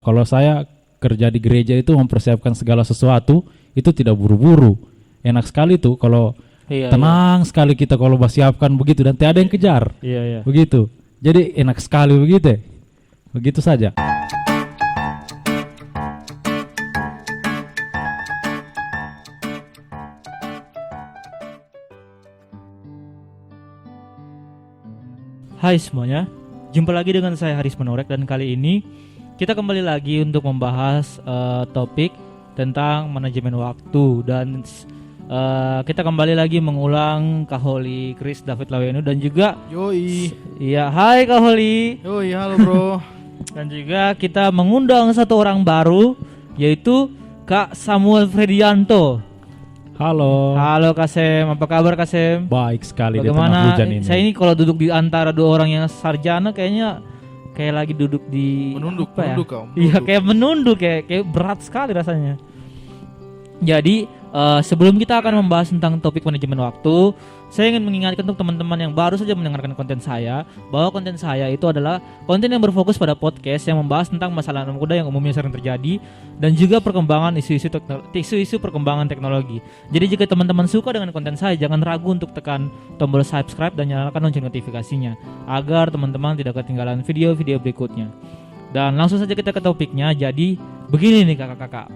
Kalau saya kerja di gereja itu mempersiapkan segala sesuatu itu tidak buru-buru. Enak sekali tuh kalau tenang sekali kita kalau siapkan begitu dan tidak ada yang kejar. Iya. Begitu. Jadi enak sekali begitu. Begitu saja. Hai semuanya, jumpa lagi dengan saya Haris Menorek dan kali ini kita kembali lagi untuk membahas topik tentang manajemen waktu dan kita kembali lagi mengulang Kak Holly Chris David Lawenu dan juga Iya, hai Kak Holly. Halo bro. Dan juga kita mengundang satu orang baru yaitu Kak Samuel Fredianto. Halo Kak Sem, apa kabar Kak Sem? Baik sekali. Bagaimana? Di tengah hujan ini. Saya ini kalau duduk di antara dua orang yang sarjana kayaknya kayak lagi duduk di menunduk kau. Iya, kayak menunduk, kayak berat sekali rasanya. Jadi sebelum kita akan membahas tentang topik manajemen waktu, saya ingin mengingatkan untuk teman-teman yang baru saja mendengarkan konten saya bahwa konten saya itu adalah konten yang berfokus pada podcast yang membahas tentang masalah anak muda yang umumnya sering terjadi dan juga perkembangan isu-isu perkembangan teknologi. Jadi jika teman-teman suka dengan konten saya, jangan ragu untuk tekan tombol subscribe dan nyalakan lonceng notifikasinya agar teman-teman tidak ketinggalan video-video berikutnya. Dan langsung saja kita ke topiknya. Jadi begini nih kakak-kakak.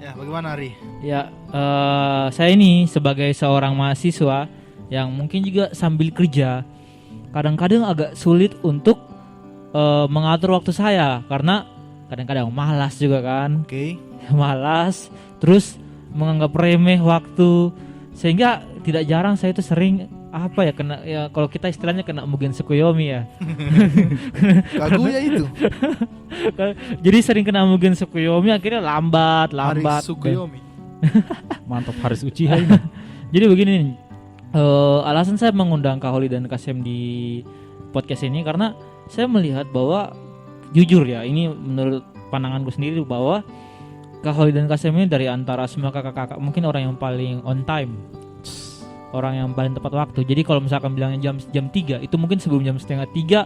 Ya, bagaimana Ari? Ya, saya ini sebagai seorang mahasiswa yang mungkin juga sambil kerja, kadang-kadang agak sulit untuk mengatur waktu saya karena kadang-kadang malas juga kan. Oke. Malas, terus menganggap remeh waktu, sehingga tidak jarang saya itu sering kena kalau kita istilahnya kena Mugen Tsukuyomi ya. Kaguya itu. Jadi sering kena Mugen Tsukuyomi, akhirnya lambat. Haris Tsukuyomi. Mantap, Haris Uchiha ini. Jadi begini nih, alasan saya mengundang Kak Holly dan Kak Sem di podcast ini karena saya melihat bahwa jujur ya, ini menurut pandanganku sendiri bahwa Kak Holly dan Kak Sem ini dari antara semua kakak-kakak mungkin orang yang paling on time, orang yang paling tepat waktu. Jadi kalau misalkan bilangnya jam 3, itu mungkin sebelum jam setengah 3,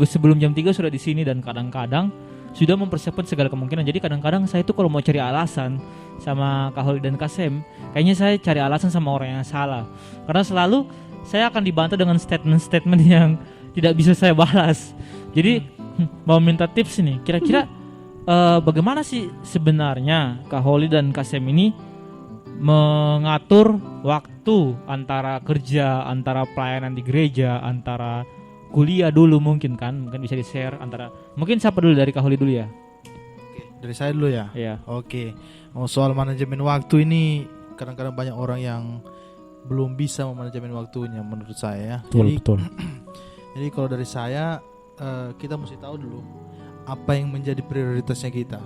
sebelum jam 3 sudah di sini dan kadang-kadang sudah mempersiapkan segala kemungkinan. Jadi kadang-kadang saya itu kalau mau cari alasan sama Kak Holly dan Kak Sem, kayaknya saya cari alasan sama orang yang salah. Karena selalu saya akan dibantah dengan statement-statement yang tidak bisa saya balas. Jadi mau minta tips nih, kira-kira bagaimana sih sebenarnya Kak Holly dan Kak Sem ini mengatur waktu antara kerja, antara pelayanan di gereja, antara kuliah dulu mungkin bisa di-share antara, mungkin siapa dulu, dari Kak Holly dulu ya? Oke, dari saya dulu ya. Iya. Oke. Soal manajemen waktu ini kadang-kadang banyak orang yang belum bisa memanajemen waktunya menurut saya. Betul. Jadi kalau dari saya, kita mesti tahu dulu apa yang menjadi prioritasnya kita.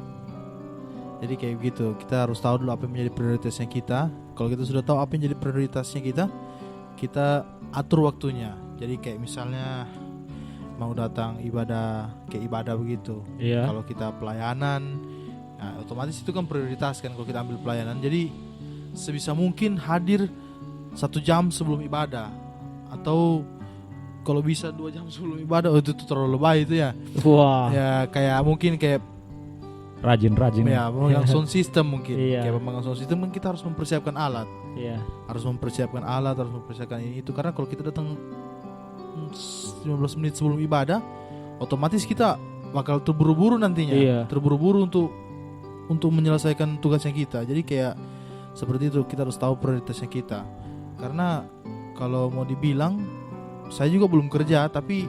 Jadi kayak gitu, kita harus tahu dulu apa yang menjadi prioritasnya kita. Kalau kita sudah tahu apa yang menjadi prioritasnya kita atur waktunya. Jadi kayak misalnya mau datang kayak ibadah begitu. Iya. Kalau kita pelayanan, nah, otomatis itu kan prioritas kan kalau kita ambil pelayanan. Jadi sebisa mungkin hadir 1 jam sebelum ibadah, atau kalau bisa 2 jam sebelum ibadah. Itu terlalu lebay itu ya. Wah. Ya kayak mungkin kayak Rajin. ya pemegang sound system mungkin. Iya. Kayak pemegang sound system kan kita harus mempersiapkan alat. Iya. Harus mempersiapkan ini itu, karena kalau kita datang 15 menit sebelum ibadah, otomatis kita bakal terburu-buru nantinya. Iya. Terburu-buru untuk menyelesaikan tugasnya kita. Jadi kayak seperti itu, kita harus tahu prioritasnya kita. Karena kalau mau dibilang, saya juga belum kerja, tapi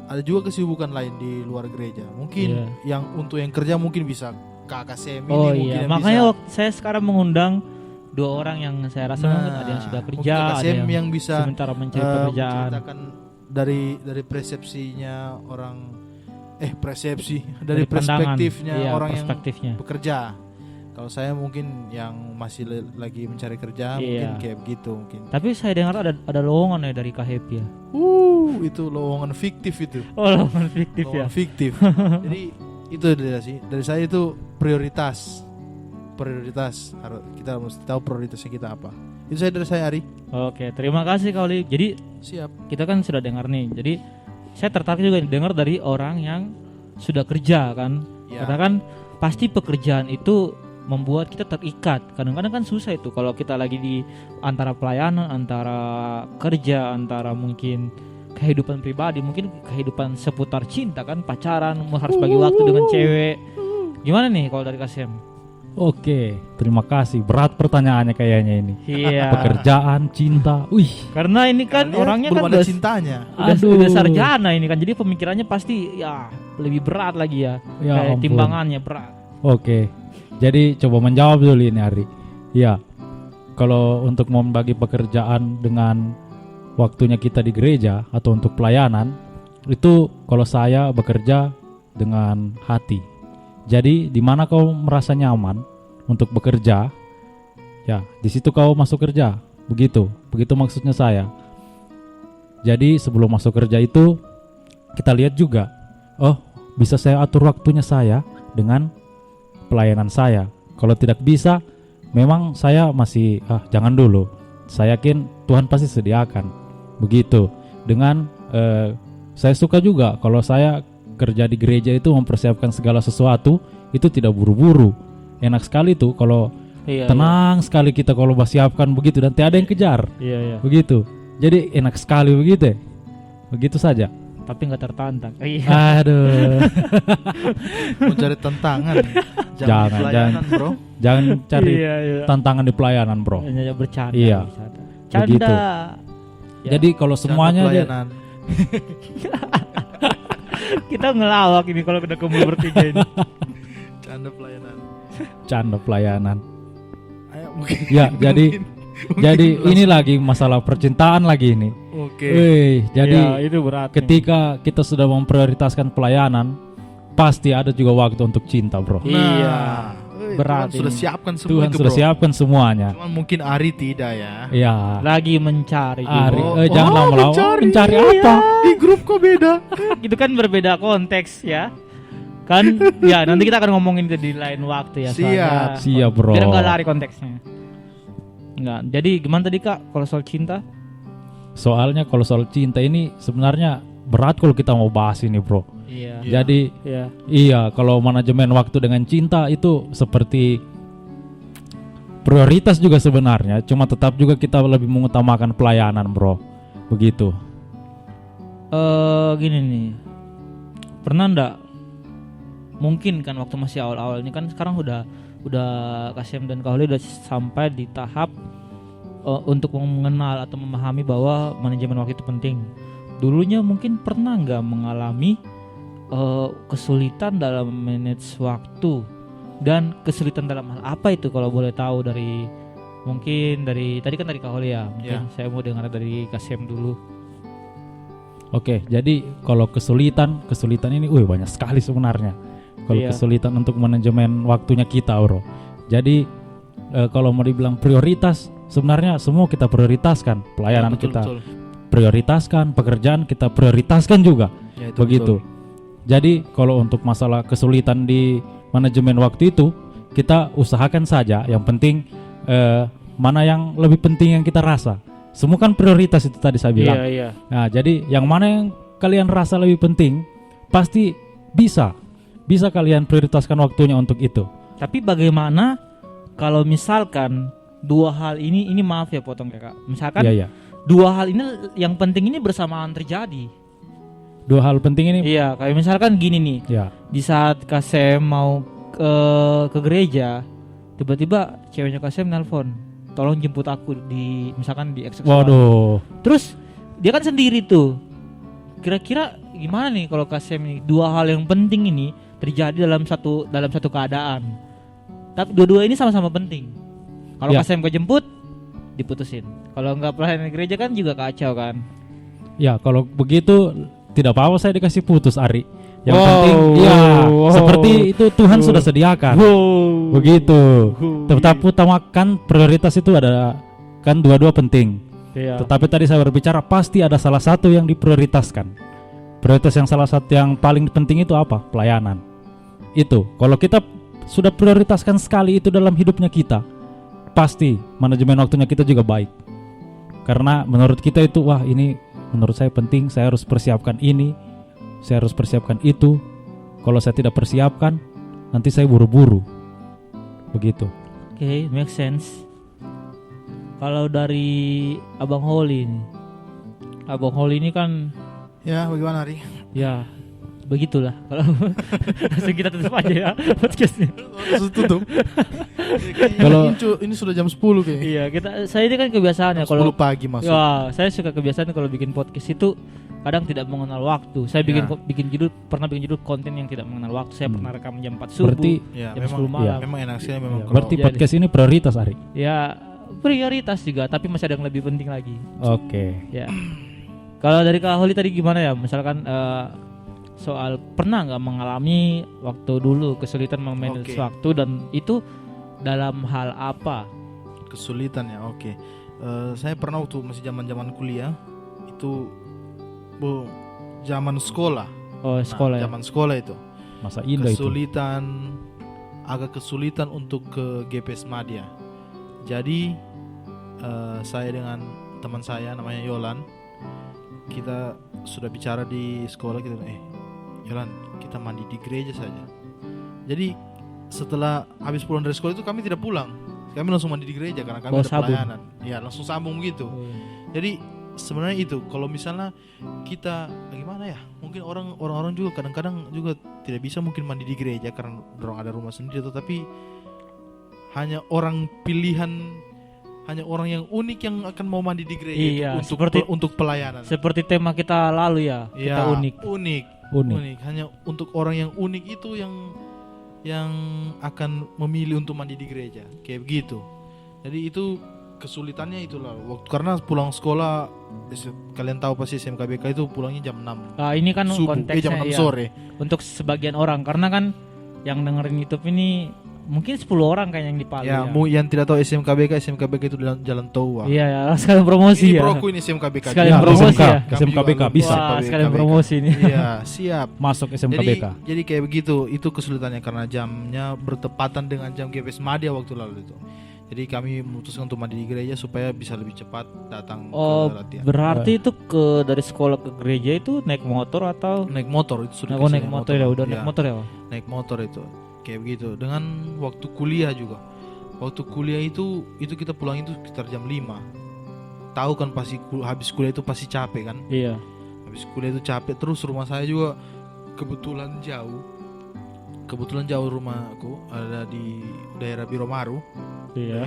ada juga kesibukan lain di luar gereja. Mungkin yang untuk yang kerja mungkin bisa Kakak Sem ini. Oh mungkin iya, makanya saya sekarang mengundang 2 orang yang saya rasa mungkin ada yang sudah kerja, ada yang bisa sementara mencari pekerjaan. Menceritakan dari persepsinya orang, dari perspektifnya orang yang bekerja. Kalau saya mungkin yang masih lagi mencari kerja, mungkin kayak begitu mungkin. Tapi saya dengar ada lowongan ya dari Kak Happy ya. Itu lowongan fiktif itu. Oh, lowongan fiktif ya. Fiktif. Jadi itu dari saya itu prioritas. Kita mesti tahu prioritasnya kita apa. Itu dari saya Ari. Oke, terima kasih Kak Oli. Jadi siap. Kita kan sudah dengar nih. Jadi saya tertarik juga dengar dari orang yang sudah kerja kan. Ya. Karena kan pasti pekerjaan itu membuat kita terikat. Kadang-kadang kan susah itu kalau kita lagi di antara pelayanan, antara kerja, antara mungkin kehidupan pribadi, mungkin kehidupan seputar cinta kan, pacaran, harus bagi waktu dengan cewek. Gimana nih kalau dari Kasem? Oke, terima kasih. Berat pertanyaannya kayaknya ini. Iya. Pekerjaan, cinta. Wih, Karena ini kan Karena orangnya belum kan ada udah, cintanya. udah sarjana ini kan, jadi pemikirannya pasti ya lebih berat lagi ya. Ya Kayak ampun. timbangannya berat. Oke. Jadi coba menjawab dulu ini Ari. Ya. Kalau untuk membagi pekerjaan dengan waktunya kita di gereja atau untuk pelayanan, itu kalau saya bekerja dengan hati. Jadi di mana kau merasa nyaman untuk bekerja, ya di situ kau masuk kerja. Begitu maksudnya saya. Jadi sebelum masuk kerja itu kita lihat juga, oh bisa saya atur waktunya saya dengan pelayanan saya. Kalau tidak bisa, memang saya masih jangan dulu. Saya yakin Tuhan pasti sediakan. Begitu. Dengan saya suka juga kalau saya kerja di gereja itu mempersiapkan segala sesuatu itu tidak buru-buru. Enak sekali tuh kalau tenang sekali kita kalau siapkan begitu dan tiada yang kejar. Iya. Begitu. Jadi enak sekali begitu. Begitu saja. Tapi nggak tertantang. Aduh. Mencari tantangan. Jangan, pelayanan, bro. Jangan cari Iya. tantangan di pelayanan, bro. Hanya bercanda. Iya. Canda. Begitu. Ya. Jadi kalau semuanya aja, pelayanan. Kita ngelawak ini kalau udah kumpul bertiga ini. Canda pelayanan. canda pelayanan. Ayo mungkin. Ya, jadi mungkin ini lagi masalah percintaan lagi ini. Oke. Wih, jadi Ya, itu berat. ketika kita sudah memprioritaskan pelayanan, pasti ada juga waktu untuk cinta, bro. Iya. Berat Tuhan sudah ini. siapkan semua Tuhan itu, sudah bro. siapkan semuanya. Cuman mungkin Ari tidak ya. Ya. Lagi mencari juga. Ari, Oh, jangan oh, lama-lama mencari. mencari Iya. apa? Di grup kok beda. Itu kan berbeda konteks ya. Kan ya nanti kita akan ngomongin itu di lain waktu ya. soalnya- Siap, bro. Biar nggak lari konteksnya. Enggak. Jadi gimana tadi Kak kalau soal cinta? Soalnya kalau soal cinta ini sebenarnya berat kalau kita mau bahas ini, bro. Iya. Jadi Iya. iya, kalau manajemen waktu dengan cinta itu seperti prioritas juga sebenarnya, cuma tetap juga kita lebih mengutamakan pelayanan, bro. Begitu. Gini nih. Pernah ndak mungkin kan waktu masih awal-awal ini kan sekarang udah Kasem dan Kahuli udah sampai di tahap untuk mengenal atau memahami bahwa manajemen waktu itu penting. Dulunya mungkin pernah nggak mengalami kesulitan dalam manage waktu, dan kesulitan dalam hal apa itu kalau boleh tahu dari mungkin dari tadi kan dari Kahuli ya, mungkin saya mau dengar dari Kasem dulu. Oke, jadi kalau kesulitan ini banyak sekali sebenarnya. Kalau Iya. kesulitan untuk manajemen waktunya kita, bro. Jadi kalau mau dibilang prioritas, sebenarnya semua kita prioritaskan. Pelayanan Ya, betul, kita betul. prioritaskan, pekerjaan kita prioritaskan juga. Ya, itu Begitu. betul. Jadi kalau untuk masalah kesulitan di manajemen waktu itu, kita usahakan saja. Yang penting mana yang lebih penting yang kita rasa. Semua kan prioritas itu tadi saya bilang. Iya. Nah, jadi yang mana yang kalian rasa lebih penting, pasti bisa kalian prioritaskan waktunya untuk itu. Tapi bagaimana kalau misalkan dua hal ini maaf ya potong Kak. Misalkan Iya. dua hal ini yang penting ini bersamaan terjadi. Dua hal penting ini. Iya, kayak misalkan gini nih. Ya. Di saat Kasem mau ke gereja, tiba-tiba ceweknya Kasem nelpon, tolong jemput aku di misalkan di X. Waduh. Terus dia kan sendiri tuh. Kira-kira gimana nih kalau Kasem ini dua hal yang penting ini terjadi dalam satu keadaan. Tapi dua-dua ini sama-sama penting. Kalau Ya. Kasem kejemput diputusin. Kalau nggak pelayanan gereja kan juga kacau kan. Ya, kalau begitu tidak apa-apa saya dikasih putus, Ari. Yang Wow. penting ya Wow. seperti itu Tuhan sudah sediakan. Begitu. Tetap utamakan prioritas itu ada kan dua-dua penting. Iya. Tetapi tadi saya berbicara pasti ada salah satu yang diprioritaskan. Prioritas yang salah satu yang paling penting itu apa? Pelayanan. Itu. Kalau kita sudah prioritaskan sekali itu dalam hidupnya kita, pasti manajemen waktunya kita juga baik. Karena menurut kita itu ini menurut saya penting, saya harus persiapkan ini, saya harus persiapkan itu. Kalau saya tidak persiapkan, nanti saya buru-buru. Begitu. Oke, make sense. Kalau dari Abang Holly ini, Abang Holly ini kan Ya, bagaimana Ari? ya begitulah. Kalau langsung kita tutup aja ya podcastnya. Langsung tutup. Kalau- ini sudah jam 10 kayaknya. Iya, saya ini kan kebiasaan ya kalau 10 pagi masuk. ya, saya suka kebiasaan kalau bikin podcast itu kadang tidak mengenal waktu. Saya Ya. bikin judul, pernah bikin judul konten yang tidak mengenal waktu. Saya pernah rekam jam 4 subuh. Berarti Ya, jam memang 10 malam. memang enak sih memang Iya, kalau berarti Jadi- podcast ini prioritas, Ari. Ya, prioritas juga, tapi masih ada yang lebih penting lagi. Oke. Ya. Kalau dari Kak Holly tadi gimana ya? Misalkan soal pernah nggak mengalami waktu dulu kesulitan memanage Oke. waktu, dan itu dalam hal apa? kesulitan ya. Oke. Saya pernah waktu masih zaman-zaman kuliah itu zaman sekolah. Oh, sekolah ya. Zaman sekolah itu. Masa indah itu. Agak kesulitan untuk ke GPS Madya. Jadi saya dengan teman saya namanya Yolan, kita sudah bicara di sekolah, kita Yolan, kita mandi di gereja saja. Jadi setelah habis pulang dari sekolah itu kami tidak pulang, kami langsung mandi di gereja karena kami Bawa ada sabun. pelayanan. Ya, langsung sambung gitu. Oh, iya. Jadi sebenarnya itu kalau misalnya kita gimana ya, mungkin orang-orang juga kadang-kadang juga tidak bisa mungkin mandi di gereja karena orang ada rumah sendiri, tetapi hanya orang yang unik yang akan mau mandi di gereja Iya, itu seperti- untuk pelayanan. Seperti tema kita lalu ya, kita Ya, unik. Unik. unik. Hanya untuk orang yang unik itu yang akan memilih untuk mandi di gereja, kayak begitu. Jadi itu kesulitannya itulah waktu, karena pulang sekolah kalian tahu pasti SMKBK itu pulangnya jam 6 Nah, ini kan subuh, konteksnya jam 6 ya, sore. untuk sebagian orang, karena kan yang dengerin YouTube ini mungkin 10 orang kayak yang di Palu Ya, ya. yang tidak tahu SMKBK itu jalan Toa. Iya ya, sekalian promosi Ini ya. broku ini SMKBK. Sekalian Ya, promosi SMK, ya. Kami SMKBK juga bisa. Wah, sekalian KBK. promosi nih. Iya, siap. Masuk SMKBK. Jadi kayak begitu, itu kesulitannya karena jamnya bertepatan dengan jam GPS Madya waktu lalu itu. Jadi kami memutuskan untuk mandi di gereja supaya bisa lebih cepat datang Oh, ke latihan. berarti itu dari sekolah ke gereja itu naik motor atau Naik motor itu sudah naik motor ya, udah naik Iya, motor ya, Pak? naik motor itu kayak begitu. Dengan waktu kuliah juga, waktu kuliah itu kita pulang itu sekitar jam 5. Tahu kan pasti habis kuliah itu pasti capek kan, Iya. habis kuliah itu capek. Terus rumah saya juga kebetulan jauh rumahku ada di daerah Biromaru. Iya.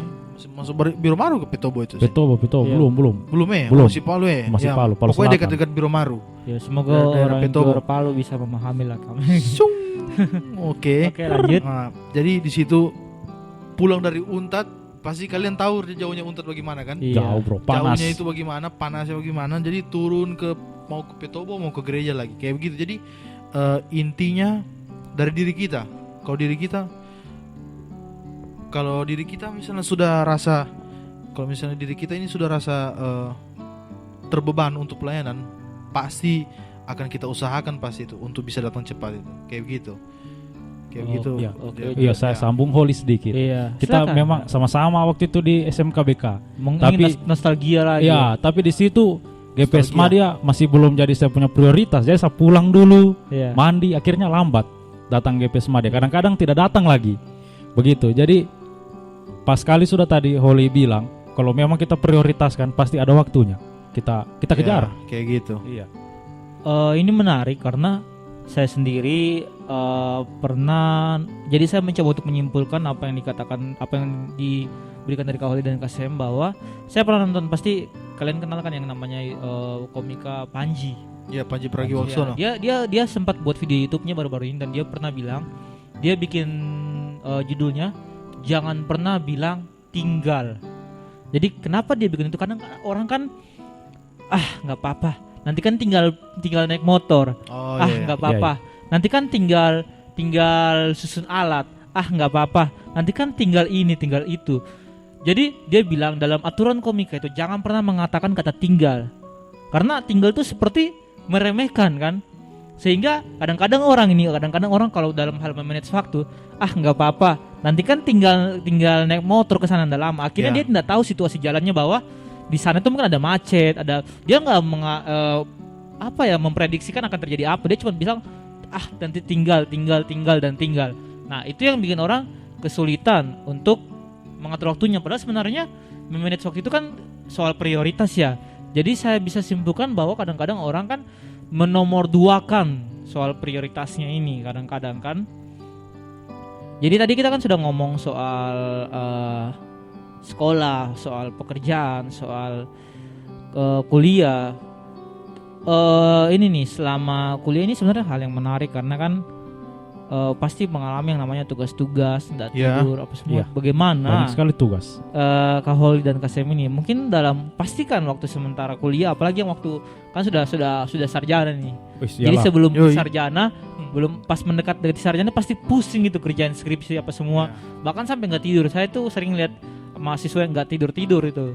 Masuk Biromaru ke Petobo itu sih? Betul, Iya. belum. Belum ya? Belum. Masih Palu ya? Masih Ya, Palu pokoknya Selatan. dekat-dekat Biromaru. Ya, semoga Daerah orang yang Petobo. luar Palu bisa memahami lah kami. Sung. Oke. Oke, lanjut. Nah, jadi di situ pulang dari Untat, pasti kalian tahu jauhnya Untat bagaimana kan? Iya. Jauh, Bro. Panas. Jauhnya itu bagaimana, panasnya bagaimana. Jadi turun mau ke Petobo, mau ke gereja lagi, kayak begitu. Jadi intinya dari diri kita. Kalau diri kita misalnya sudah rasa, kalau misalnya diri kita ini sudah rasa terbeban untuk pelayanan, pasti akan kita usahakan pasti itu untuk bisa datang cepat itu, kayak begitu. Kayak Oh, gitu. iya. Oke, Ya, Iya, saya ya. sambung Holly sedikit. Iya. Kita Silakan. memang sama-sama waktu itu di SMKBK. ingin tapi- nostalgia lagi. Ya, tapi di situ GPS Nostalgia. Madya masih belum jadi saya punya prioritas. Jadi saya pulang dulu, Iya. mandi, akhirnya lambat datang GPS Madya. Kadang-kadang tidak datang lagi. Begitu. Jadi pas kali sudah tadi Holly bilang, kalau memang kita prioritaskan pasti ada waktunya. Kita Ya, kejar. kayak gitu. Iya. Ini menarik karena saya sendiri pernah, jadi saya mencoba untuk menyimpulkan apa yang dikatakan, apa yang diberikan dari Kak Holly dan Kak Sem, bahwa saya pernah nonton, pasti kalian kenal kan yang namanya komika Panji. Ya, Panji Pragiwaksono. Ya, dia sempat buat video YouTube-nya baru-baru ini, dan dia pernah bilang, dia bikin judulnya jangan pernah bilang tinggal. Jadi kenapa dia bikin itu? Karena orang kan nggak apa-apa, nanti kan tinggal naik motor. Oh iya. Nggak apa-apa, nanti kan tinggal susun alat. Nggak apa-apa, nanti kan tinggal ini tinggal itu. Jadi dia bilang dalam aturan komika itu jangan pernah mengatakan kata tinggal, karena tinggal itu seperti meremehkan kan. Sehingga kadang-kadang orang kalau dalam hal memanage waktu, nggak apa-apa, nanti kan tinggal naik motor ke sana dalam. Akhirnya Ya. dia tidak tahu situasi jalannya, bahwa di sana itu mungkin ada macet, dia nggak memprediksikan akan terjadi apa. Dia cuma bilang nanti tinggal. Nah itu yang bikin orang kesulitan untuk mengatur waktunya. Padahal sebenarnya memanage waktu itu kan soal prioritas ya. Jadi saya bisa simpulkan bahwa kadang-kadang orang kan menomorduakan soal prioritasnya ini kadang-kadang kan. Jadi tadi kita kan sudah ngomong soal sekolah, soal pekerjaan, soal kuliah. Ini nih selama kuliah ini sebenarnya hal yang menarik karena kan pasti mengalami yang namanya tugas-tugas, tidak tidur apa semua. Bagaimana Banyak sekali tugas. Kak Holly dan Kak Sem ini mungkin dalam pastikan waktu sementara kuliah, apalagi yang waktu kan sudah sarjana nih. Jadi sebelum sarjana, belum pas mendekat dari sarjana pasti pusing gitu kerjaan skripsi apa semua. Bahkan sampai nggak tidur. Saya tuh sering lihat mahasiswa yang nggak tidur itu.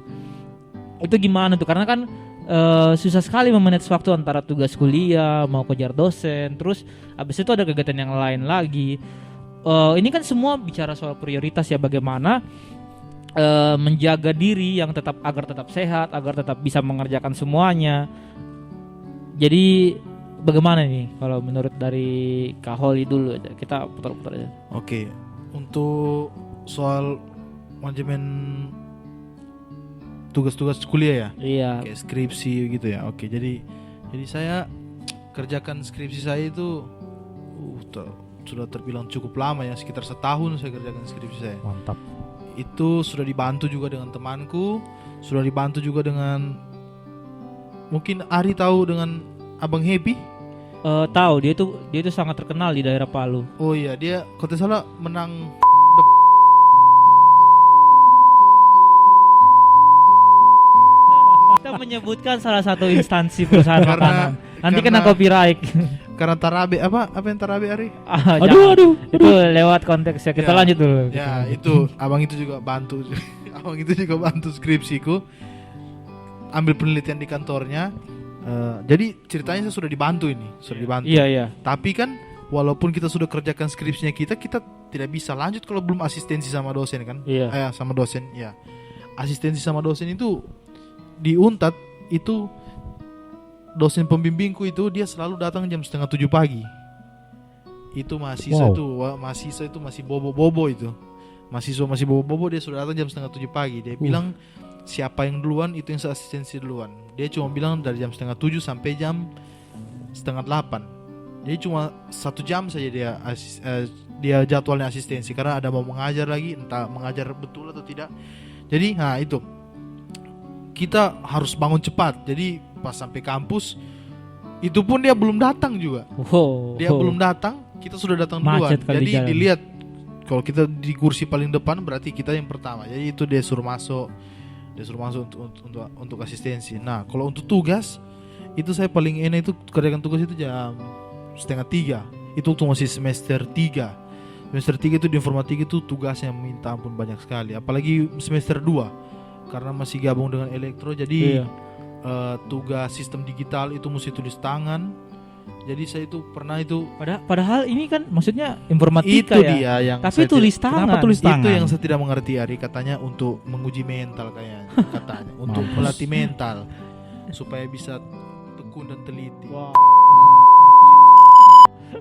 Itu gimana tuh? Karena kan susah sekali memanage waktu antara tugas kuliah, mau kejar dosen, terus habis itu ada kegiatan yang lain lagi. Ini kan semua bicara soal prioritas ya, bagaimana menjaga diri yang agar tetap sehat, agar tetap bisa mengerjakan semuanya. Jadi bagaimana nih kalau menurut dari Kak Holly dulu aja, kita putar-putar aja. Oke, untuk soal manajemen tugas-tugas kuliah ya, Iya. kayak skripsi gitu ya. Oke, jadi saya kerjakan skripsi saya itu sudah terbilang cukup lama ya, sekitar setahun saya kerjakan skripsi saya. Mantap. Itu sudah dibantu juga dengan temanku, sudah dibantu juga dengan, mungkin Ari tahu dengan Abang Happy. Tahu dia itu sangat terkenal di daerah Palu. Oh iya, dia kalau tidak salah menang Kita menyebutkan salah satu instansi perusahaan Karena- makanan. Nanti karena- kena copyright. karena Tarabe apa yang Tarabe Ari? Aduh. Itu lewat konteks ya. Kita Ya. lanjut dulu. Ya itu abang itu juga bantu abang itu juga bantu skripsiku, ambil penelitian di kantornya. Jadi ceritanya saya sudah dibantu. Iya. Tapi kan walaupun kita sudah kerjakan skripsinya kita tidak bisa lanjut kalau belum asistensi sama dosen kan. Iya. Sama dosen ya. Asistensi sama dosen itu di Untat itu, dosen pembimbingku itu dia selalu datang jam 6:30 pagi. Itu mahasiswa itu masih bobo-bobo itu. Mahasiswa masih bobo-bobo, dia sudah datang jam 6:30 pagi. Dia bilang siapa yang duluan itu yang asistensi duluan. Dia cuma bilang dari jam 6:30 sampai jam 7:30. Jadi cuma 1 jam saja dia jadwalnya asistensi karena ada mau mengajar lagi, entah mengajar betul atau tidak. Jadi itu kita harus bangun cepat. Jadi pas sampai kampus itu pun dia belum datang juga. Dia belum datang, kita sudah datang duluan. Macet kali Jadi jalan. dilihat kalau kita di kursi paling depan berarti kita yang pertama. Jadi itu dia suruh masuk untuk asistensi. Nah, kalau untuk tugas itu saya paling enak itu kerjakan tugas itu jam 2:30. Itu waktu masih semester 3. Semester 3 itu di informatika itu tugasnya minta ampun banyak sekali. Apalagi semester 2 karena masih gabung dengan elektro. Jadi tugas sistem digital itu mesti tulis tangan. Jadi saya itu pernah itu. Padahal ini kan maksudnya informatika Itu ya. dia yang Tapi saya tulis tidak- tangan. Kenapa tulis tangan? Itu yang saya tidak mengerti, Ari. Katanya untuk menguji mental kayaknya. Katanya untuk Mampus. melatih mental supaya bisa tekun dan teliti. Wow.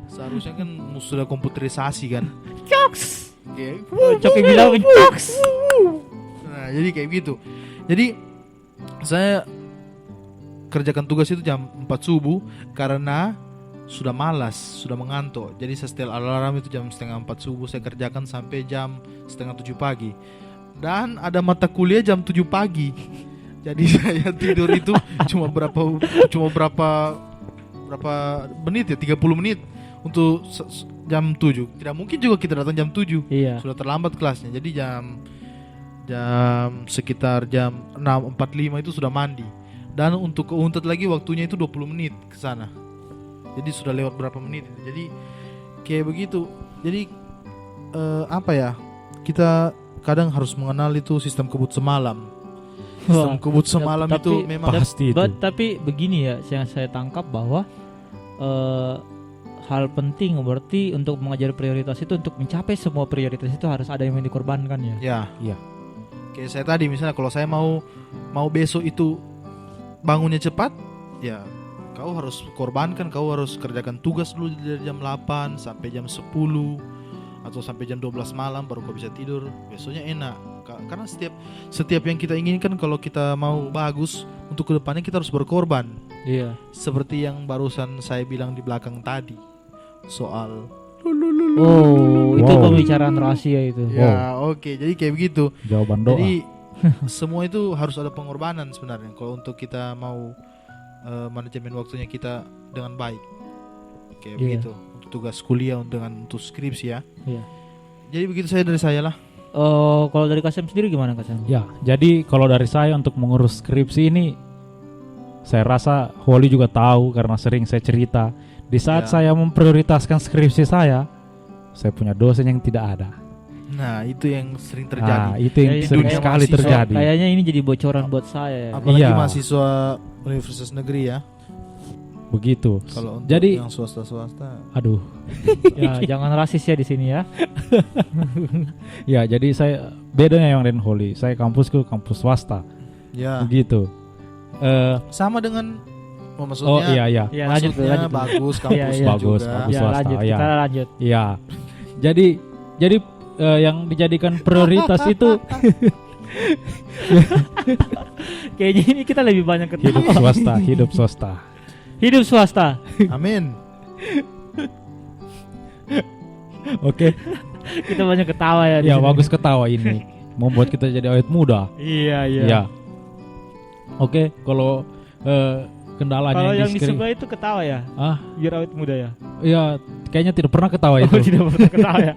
Seharusnya kan sudah komputerisasi kan. Jokes. Kayak, Coki bilang jokes. Nah, jadi kayak gitu. Jadi saya kerjakan tugas itu jam 4 subuh karena sudah malas, sudah mengantuk. Jadi saya setel alarm itu jam 3:30 subuh, saya kerjakan sampai jam 6:30 pagi. Dan ada mata kuliah jam 7 pagi. Jadi saya tidur itu cuma berapa menit ya, 30 menit untuk jam 7. Tidak mungkin juga kita datang jam 7. Iya. Sudah terlambat kelasnya. Jadi jam sekitar jam 6:45 itu sudah mandi. Dan untuk ke Untat lagi waktunya itu 20 menit ke sana. Jadi sudah lewat berapa menit. Jadi kayak begitu. Jadi apa ya? Kita kadang harus mengenal itu sistem kebut semalam. Sistem kebut semalam tapi- itu memang Pasti itu. Tapi begini ya, yang saya tangkap bahwa hal penting berarti untuk mengajar prioritas itu, untuk mencapai semua prioritas itu harus ada yang dikorbankan ya. ya. Iya. Kayak saya tadi misalnya kalau saya mau besok itu bangunnya cepat, ya kau harus korbankan, kau harus kerjakan tugas dulu dari jam 8 sampai jam 10 atau sampai jam 12 malam baru kau bisa tidur. Besoknya enak. Karena setiap yang kita inginkan kalau kita mau bagus untuk kedepannya kita harus berkorban. Iya. Seperti yang barusan saya bilang di belakang tadi soal Oh, itu Wow. pembicaraan rahasia itu. ya oke, jadi kayak begitu. Jawaban doa. Jadi semua itu harus ada pengorbanan sebenarnya kalau untuk kita mau manajemen waktunya kita dengan baik. Kayak Iya. begitu untuk tugas kuliah untuk skripsi ya. Iya. Jadi begitu dari saya lah. Kalau dari Kasem sendiri gimana Kasem? Ya, jadi kalau dari saya untuk mengurus skripsi ini, saya rasa Holly juga tahu karena sering saya cerita. Di saat Ya. saya memprioritaskan skripsi saya punya dosen yang tidak ada. Nah itu yang sering Nah, terjadi. itu yang Ya, sering dunia sekali mahasiswa terjadi. Kayaknya ini jadi bocoran buat saya ya. Apalagi Iya. mahasiswa universitas negeri ya. Begitu. Kalau untuk Jadi, yang swasta aduh. Ya, jangan rasis ya di sini ya. Ya, jadi saya bedanya yang dengan Holly. Saya kampusku kampus swasta. ya Begitu. sama dengan Oh maksudnya iya. Ya, lanjut dulu, maksudnya lanjut dulu. bagus Iya, kampusnya iya. Bagus, juga. bagus. Ya, swasta, lanjut. ya. Kita lanjut. Iya. Jadi yang dijadikan prioritas itu Kayaknya ini kita lebih banyak hidup ketawa. swasta, hidup swasta. Hidup swasta. Amin. Oke. Kita banyak ketawa ya. di Ya, sini. bagus ketawa ini. Membuat kita jadi awet muda. Iya, iya. Ya. Oke, kalau kendalanya Kalau yang di di sebelah itu ketawa ya, Ah, biar awet muda ya. ya kayaknya tidak pernah ketawa Oh, itu. tidak pernah ketawa ya.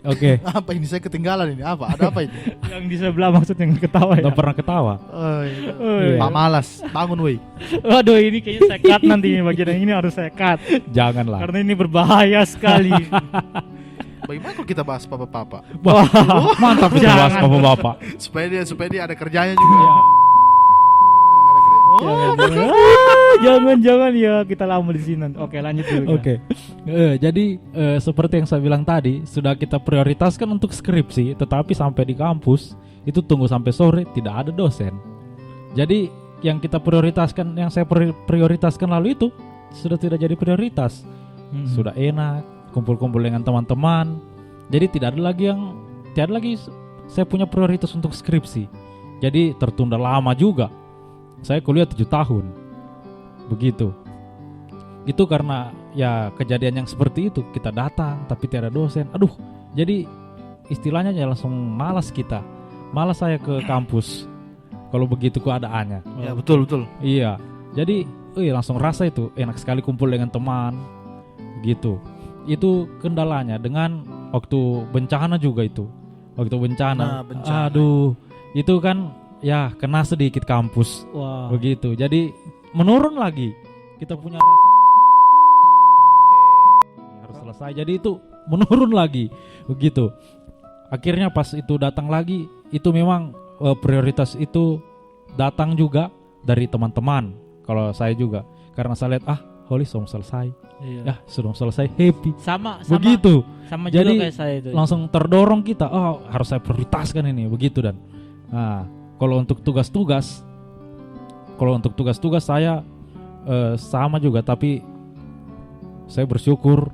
Oke, Apa ini saya ketinggalan ini? Apa? Ada apa ini? Yang di sebelah maksudnya yang ketawa ya. tidak pernah ketawa. Oh, iya. Oh, iya. Pak Malas, bangun woi. Waduh, ini kayaknya saya cut nanti ini bagian yang ini harus saya cut Janganlah. karena ini berbahaya sekali. Bagaimana kalau kita bahas papa-papa? Wah, mantap itu bahas Jangan. bapak-bapak. Supaya dia ada kerjanya juga. Ya. Ada kerja. Oh, Jangan ya, kita lama di sini. Oke, lanjut dulu. Oke. Jadi seperti yang saya bilang tadi, sudah kita prioritaskan untuk skripsi, tetapi sampai di kampus itu tunggu sampai sore tidak ada dosen. Jadi yang kita prioritaskan, yang saya prioritaskan lalu itu sudah tidak jadi prioritas. Sudah enak kumpul-kumpul dengan teman-teman. Jadi tidak ada lagi saya punya prioritas untuk skripsi. Jadi tertunda lama juga. Saya kuliah 7 tahun. Begitu. Itu karena ya kejadian yang seperti itu, kita datang tapi tiada dosen. Aduh, jadi istilahnya ya langsung malas kita. Malas saya ke kampus kalau begitu keadaannya. Ya betul. Iya. Jadi langsung rasa itu enak sekali kumpul dengan teman. Gitu. Itu kendalanya dengan waktu bencana juga itu. Waktu bencana. Nah, bencana. Aduh, itu kan ya kena sedikit kampus. Wah. Begitu. Jadi menurun lagi. Kita punya rasa harus selesai. Jadi itu menurun lagi. Begitu. Akhirnya pas itu datang lagi, itu memang prioritas itu datang juga dari teman-teman. Kalau saya juga karena saya lihat Holly sudah selesai. Iya. Ya, sudah selesai, happy. Sama Begitu. Sama Jadi, juga kayak saya itu. Langsung terdorong kita, harus saya prioritaskan ini, begitu dan. Nah, kalau untuk tugas-tugas saya sama juga, tapi saya bersyukur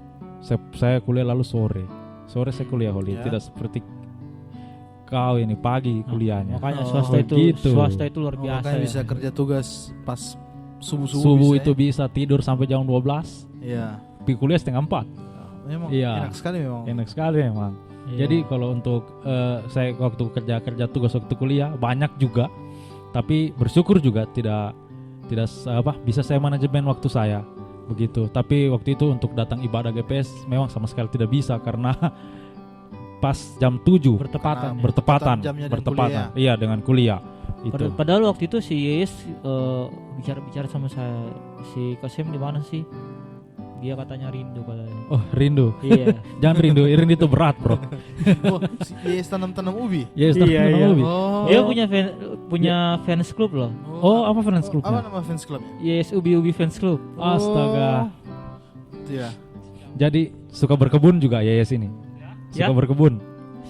saya kuliah lalu sore saya kuliah Holly, Ya. tidak seperti kau ini pagi kuliahnya. Makanya Oh, swasta itu luar biasa. Makanya ya. bisa kerja tugas pas subuh Subuh bisa, itu bisa tidur sampai jam 12, ya. pergi kuliah setengah 4. Memang Iya. enak sekali memang. Enak sekali memang. Iya. Jadi kalau untuk saya waktu kerja tugas waktu kuliah banyak juga, tapi bersyukur juga tidak bisa saya manajemen waktu saya begitu. Tapi waktu itu untuk datang ibadah GPS memang sama sekali tidak bisa karena pas jam 7 bertepatan. ya. bertepatan jamnya dan kuliah. iya dengan kuliah itu. Padahal waktu itu si Yes bicara sama saya, si Kasem di mana sih? Dia katanya rindu katanya. Oh, rindu. Iya. Jangan rindu itu berat, Bro. Oh, yes tanam-tanam ubi. Yes, Iya, iya. lebih. Oh. Dia punya fans club loh. Oh, apa fans clubnya? Apa nama fans clubnya? Yes, Ubi Fans Club. Astaga. Iya. Jadi suka berkebun juga ya sini. Suka Ya? berkebun.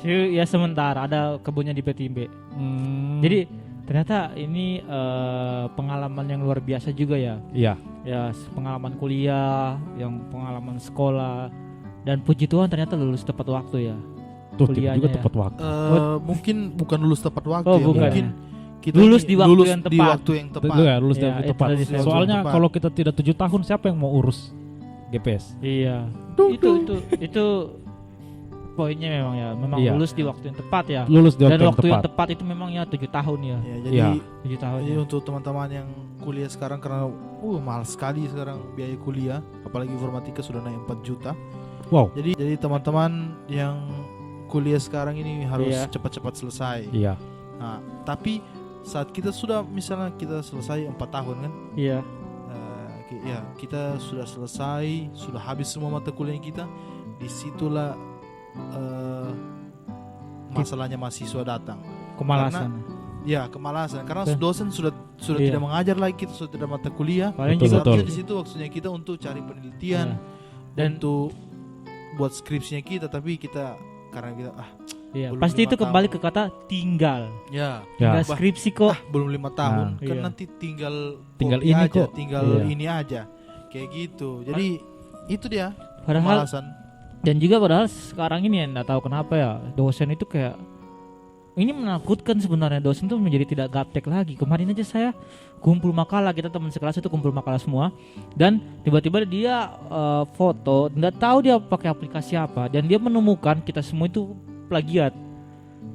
Ya sementara ada kebunnya di Petimbe. Hmm. Jadi ternyata ini pengalaman yang luar biasa juga ya. Iya. Ya, pengalaman kuliah, yang pengalaman sekolah, dan puji Tuhan ternyata lulus tepat waktu ya. Tuh juga Kuliahnya ya. tepat waktu. Mungkin bukan lulus tepat waktu Oh, ya. bukan Mungkin ya. kita Lulus ini di waktu lulus yang di tepat. waktu yang tepat. Itu ya lulus Ya, dari itu tepat. tadi saya Soalnya tepat. kalau kita tidak 7 tahun siapa yang mau urus GPS? Iya. Itu poinnya memang ya. Memang Iya. lulus di waktu yang tepat ya. Lulus di waktu Dan yang waktu tepat. yang tepat itu memang ya 7 tahun ya. Ya, jadi Iya. 7 tahun. Jadi Ya. untuk teman-teman yang kuliah sekarang karena mahal sekali sekarang biaya kuliah, apalagi informatika sudah naik 4 juta. Wow. Jadi teman-teman yang kuliah sekarang ini harus Iya. cepat-cepat selesai. Iya. Nah, tapi saat kita sudah misalnya kita selesai 4 tahun kan, Iya. ya kita sudah selesai, sudah habis semua mata kuliah kita, disitulah masalahnya mahasiswa datang. Kemalasan. Ya, kemalasan karena Oke. dosen sudah Iya. tidak mengajar lagi, kita sudah tidak mata kuliah. Paling Betul, juga betul. Seharusnya di situ waktunya kita untuk cari penelitian, Ya. Dan untuk buat skripsinya kita, tapi kita karena kita iya, belum pasti 5 itu kembali tahun. ke kata tinggal. ya Ya. Tinggal skripsi kok. belum 5 tahun kan Iya. nanti tinggal Tinggal copy ini aja, kok. tinggal Iya. ini aja kayak gitu. Jadi itu dia Padahal kemalasan. dan juga padahal sekarang ini ya nggak tahu kenapa ya dosen itu kayak ini menakutkan sebenarnya, dosen tuh menjadi tidak gaptek lagi. Kemarin aja saya kumpul makalah, kita teman sekelas itu kumpul makalah semua, dan tiba-tiba dia foto, nggak tahu dia pakai aplikasi apa, dan dia menemukan kita semua itu plagiat.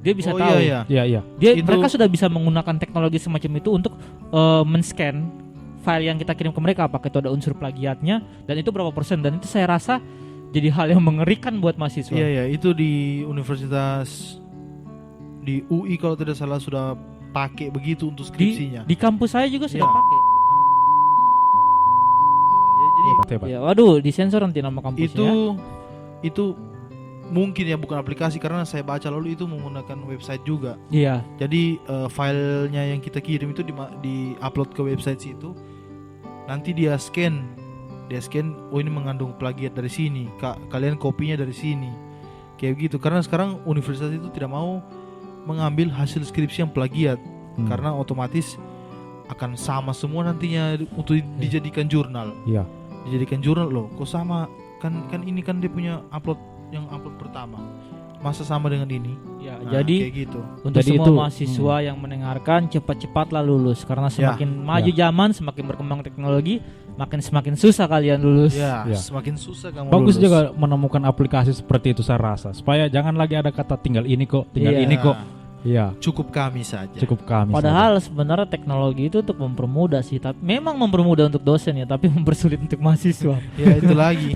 Dia bisa Oh, tahu. iya. Iya, iya. Dia Itu- mereka sudah bisa menggunakan teknologi semacam itu untuk men-scan file yang kita kirim ke mereka, apakah itu ada unsur plagiatnya dan itu berapa persen, dan itu saya rasa jadi hal yang mengerikan buat mahasiswa. Iya, itu di universitas di UI kalau tidak salah sudah pakai begitu untuk skripsinya. Di kampus saya juga sudah Iya. pakai. Ya, jadi Hebat, hebat. Ya, waduh, disensor nanti nama kampusnya. itu mungkin ya bukan aplikasi karena saya baca lalu itu menggunakan website juga. Iya, Jadi filenya yang kita kirim itu di upload ke website situ. Nanti dia scan, oh ini mengandung plagiat dari sini. Kalian kopinya dari sini. Kayak gitu. Karena sekarang universitas itu tidak mau mengambil hasil skripsi yang plagiat karena otomatis akan sama semua nantinya untuk dijadikan jurnal. Iya. Dijadikan jurnal loh. Kok sama? Kan ini kan dia punya upload pertama. Masa sama dengan ini? ya, Nah, jadi kayak gitu. untuk Jadi semua itu, mahasiswa yang mendengarkan, cepat-cepatlah lulus karena semakin maju zaman, semakin berkembang teknologi, semakin susah kalian lulus. Ya, Ya. semakin susah kamu Bagus lulus. juga menemukan aplikasi seperti itu saya rasa. Supaya jangan lagi ada kata tinggal ini kok, tinggal Iya. ini kok. Iya, Cukup kami saja. cukup kami. Padahal sebenarnya teknologi itu untuk mempermudah sih, tapi memang mempermudah untuk dosen ya, tapi mempersulit untuk mahasiswa. Ya itu lagi.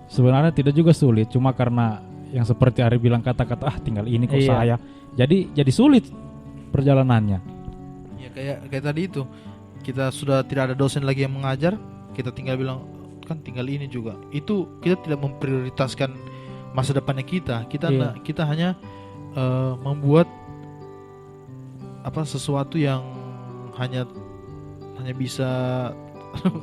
Sebenarnya tidak juga sulit, cuma karena yang seperti Ari bilang kata-kata tinggal ini kok Iya. saya. Jadi sulit perjalanannya. Ya kayak tadi itu. Kita sudah tidak ada dosen lagi yang mengajar, kita tinggal bilang kan tinggal ini juga. Itu kita tidak memprioritaskan masa depannya kita. Iya. Kita hanya membuat sesuatu yang hanya bisa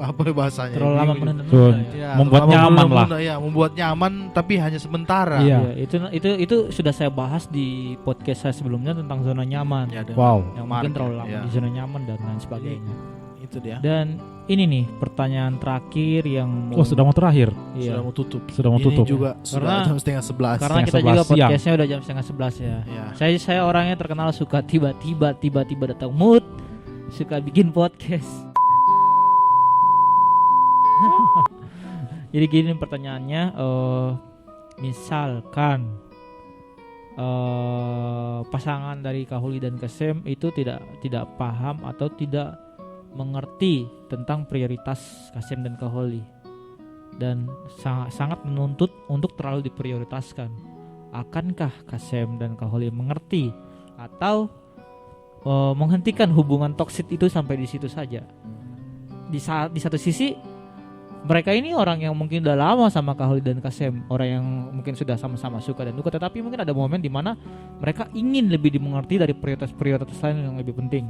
apa bahasanya? Terlalu lama Bingung juga. menunda-nunda ya. Ya, Membuat terlalu nyaman lah. menunda, ya, membuat nyaman tapi hanya sementara. Iya. Ya, itu sudah saya bahas di podcast saya sebelumnya tentang zona nyaman. Ya, dengan Wow. Yang mungkin market, terlalu lama ya. di zona nyaman dan lain sebagainya. Itu dia. Dan ini nih pertanyaan terakhir yang Oh, sudah mau terakhir. iya. Sudah mau tutup. Sudah mau Ini tutup. juga sudah Karena- jam 10:30. Karena kita 11 juga siang. podcastnya udah jam 10:30 ya. Ya. Saya orangnya terkenal suka tiba-tiba datang mood, suka bikin podcast. Jadi gini pertanyaannya, misalkan pasangan dari Kahuli dan Kasem itu tidak paham atau tidak mengerti tentang prioritas Kasem dan Kahuli dan sangat menuntut untuk terlalu diprioritaskan. Akankah Kasem dan Kahuli mengerti atau menghentikan hubungan toksik itu sampai di situ saja? Di satu sisi mereka ini orang yang mungkin udah lama sama Kahuli dan Kasem, orang yang mungkin sudah sama-sama suka dan duka, tetapi mungkin ada momen di mana mereka ingin lebih dimengerti dari prioritas lain yang lebih penting.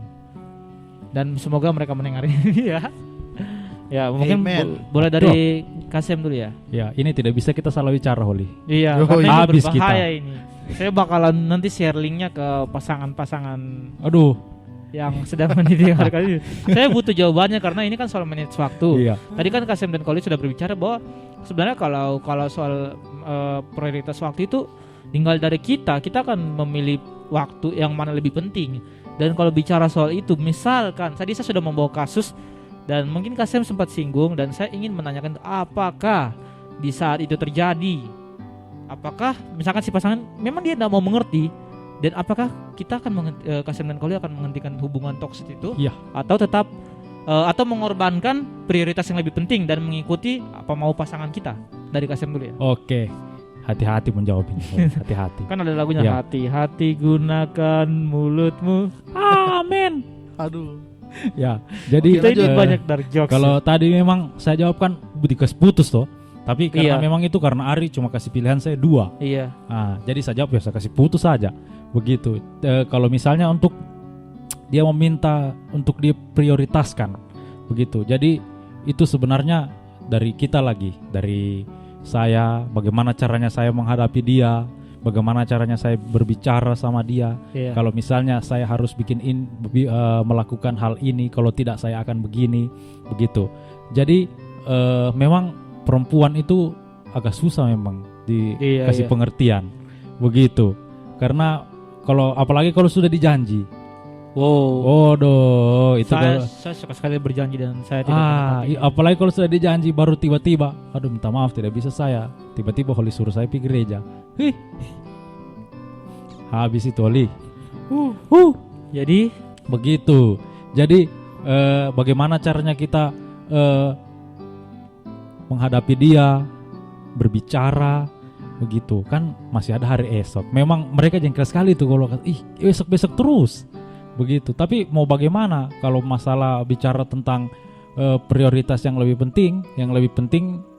Dan semoga mereka mendengar ini ya. Ya, mungkin Amen. boleh dari Kasem dulu ya. Ya, ini tidak bisa kita salah bicara, Holi. Iya, Oh, karena ini habis berbahaya ini. Saya bakalan nanti share linknya ke pasangan-pasangan Aduh, yang sedang mendidik hari-hari ini. Saya butuh jawabannya karena ini kan soal manage waktu. Iya. Tadi kan Kasem dan Koli sudah berbicara bahwa sebenarnya kalau soal prioritas waktu itu tinggal dari kita akan memilih waktu yang mana lebih penting. Dan kalau bicara soal itu, misalkan tadi saya sudah membawa kasus dan mungkin Kasem sempat singgung dan saya ingin menanyakan apakah di saat itu terjadi, apakah misalkan si pasangan memang dia tidak mau mengerti dan apakah kita akan Kasem dan Koli akan menghentikan hubungan toksik itu, Iya. atau tetap atau mengorbankan prioritas yang lebih penting dan mengikuti apa mau pasangan kita. Dari Kasem dulu ya. Oke. Hati-hati menjawab ini. Hati-hati. Kan ada lagunya Ya. hati-hati gunakan mulutmu. Amin. Aduh. Ya. Jadi Kita itu eh, banyak dark jokes. kalau tadi memang saya jawabkan dikasih putus toh. Tapi karena Iya. memang itu karena Ari cuma kasih pilihan saya 2. Iya. Nah, jadi saya jawab ya saya kasih putus saja. Begitu. Kalau misalnya untuk dia meminta untuk diprioritaskan. Begitu. Jadi itu sebenarnya dari kita lagi, dari saya, bagaimana caranya saya menghadapi dia, bagaimana caranya saya berbicara sama dia. Iya. Kalau misalnya saya harus melakukan hal ini, kalau tidak saya akan begini, begitu. Jadi memang perempuan itu agak susah memang dikasih Iya. pengertian, begitu. Karena apalagi kalau sudah dijanji, Wow. itu Saya suka sekali berjanji dan saya tidak menepati. apalagi kalau sudah dijanji baru tiba-tiba, aduh minta maaf tidak bisa saya, tiba-tiba Holly suruh saya pergi gereja, habis itu Holly, Jadi begitu. Jadi bagaimana caranya kita menghadapi dia, berbicara, begitu kan masih ada hari esok. Memang mereka jengkel sekali tuh kalau besok terus, begitu. Tapi mau bagaimana kalau masalah bicara tentang prioritas yang lebih penting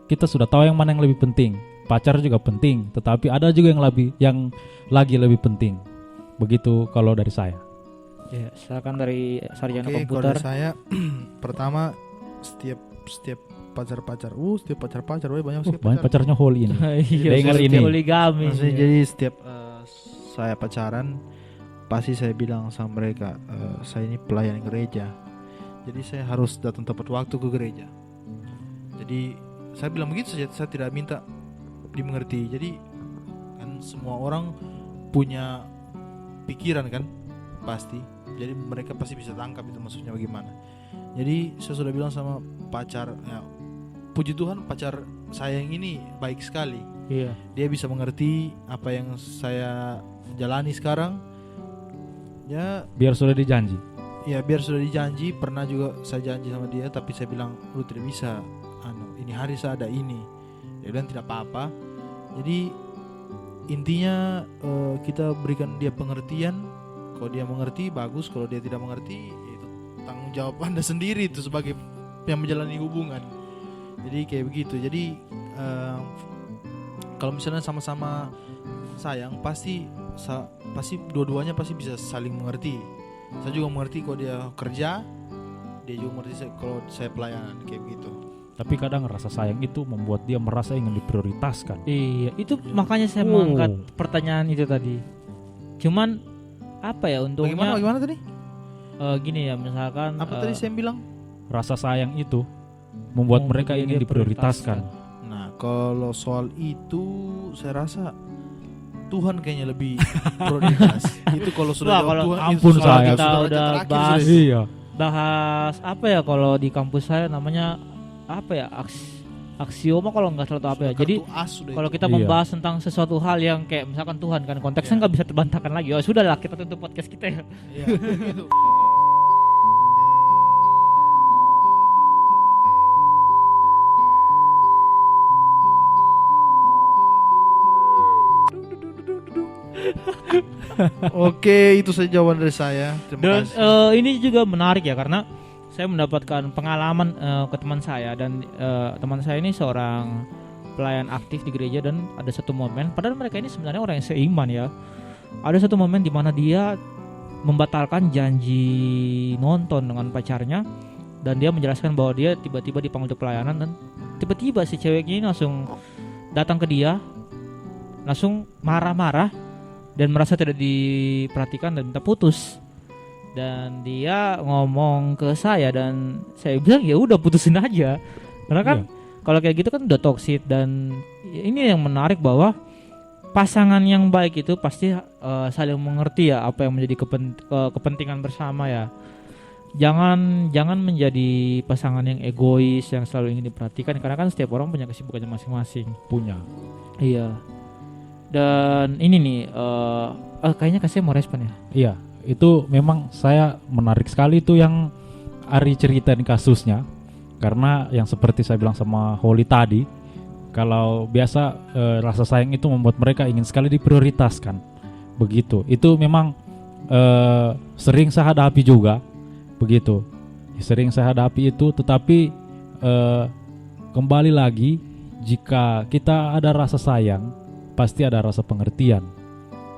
kita sudah tahu yang mana yang lebih penting. Pacar juga penting, tetapi ada juga yang lagi lebih penting. Begitu kalau dari saya. ya, silakan dari sarjana Oke, kalau komputer. dari saya pertama setiap pacar-pacar, setiap pacar-pacar, banyak sekali Banyak pacarnya Holly ini. Iya, Dengar seperti ini. poligami. Maksudnya jadi setiap saya pacaran pasti saya bilang sama mereka, saya ini pelayan gereja, jadi saya harus datang tepat waktu ke gereja. Jadi saya bilang begitu saja, saya tidak minta dimengerti. Jadi kan semua orang punya pikiran kan pasti, jadi mereka pasti bisa tangkap itu maksudnya bagaimana. Jadi saya sudah bilang sama pacar, ya, puji Tuhan pacar saya yang ini baik sekali. Iya. Dia bisa mengerti apa yang saya jalani sekarang. Ya, Biar sudah dijanji. biar sudah dijanji. Pernah juga saya janji sama dia, tapi saya bilang lu tidak bisa. Ini hari saya ada ini. Dia bilang tidak apa-apa. Jadi intinya kita berikan dia pengertian. Kalau dia mengerti bagus, kalau dia tidak mengerti itu tanggung jawab Anda sendiri itu sebagai yang menjalani hubungan. Jadi kayak begitu. Jadi kalau misalnya sama-sama sayang pasti dua-duanya pasti bisa saling mengerti. Saya juga mengerti kalau dia kerja, dia juga mengerti kalau saya pelayanan kayak begitu. Tapi kadang rasa sayang itu membuat dia merasa ingin diprioritaskan. Iya, itu makanya saya mengangkat pertanyaan itu tadi. Cuman apa ya untungnya? Bagaimana tadi? Gini ya, misalkan Apa tadi saya bilang? Rasa sayang itu membuat mereka ingin diprioritaskan. Nah, kalau soal itu saya rasa Tuhan kayaknya lebih prioritas. Itu kalau sudah Wah, kalau Tuhan, ampun itu soal saya. kita Kita udah bahas. Iya. Bahas apa ya kalau di kampus saya namanya apa ya, aksioma kalau nggak salah atau apa ya. Jadi kalau kita Iya. membahas tentang sesuatu hal yang kayak misalkan Tuhan kan konteksnya nggak bisa terbantahkan lagi. Oh sudahlah, kita tutup podcast kita ya. Iya, gitu. Oke, itu saja jawaban dari saya. Terima Dan kasih. ini juga menarik ya karena saya mendapatkan pengalaman ke teman saya dan teman saya ini seorang pelayan aktif di gereja dan ada satu momen, padahal mereka ini sebenarnya orang yang seiman ya. Ada satu momen di mana dia membatalkan janji nonton dengan pacarnya dan dia menjelaskan bahwa dia tiba-tiba dipanggil untuk pelayanan dan tiba-tiba si ceweknya ini langsung datang ke dia, langsung marah-marah dan merasa tidak diperhatikan dan minta putus. dan dia ngomong ke saya dan saya bilang ya udah putusin aja karena kan kalau kayak gitu kan udah toksik. Dan ini yang menarik bahwa pasangan yang baik itu pasti saling mengerti ya apa yang menjadi kepentingan bersama ya. Jangan menjadi pasangan yang egois yang selalu ingin diperhatikan karena kan setiap orang punya kesibukannya masing-masing. Punya. Iya. Dan ini nih kayaknya Kasih mau respon ya. Iya, itu memang saya menarik sekali itu yang Ari ceritain kasusnya. Karena yang seperti saya bilang sama Holly tadi, kalau biasa rasa sayang itu membuat mereka ingin sekali diprioritaskan. Begitu. Itu memang sering saya hadapi juga. Begitu. Sering saya hadapi itu, tetapi kembali lagi jika kita ada rasa sayang, pasti ada rasa pengertian.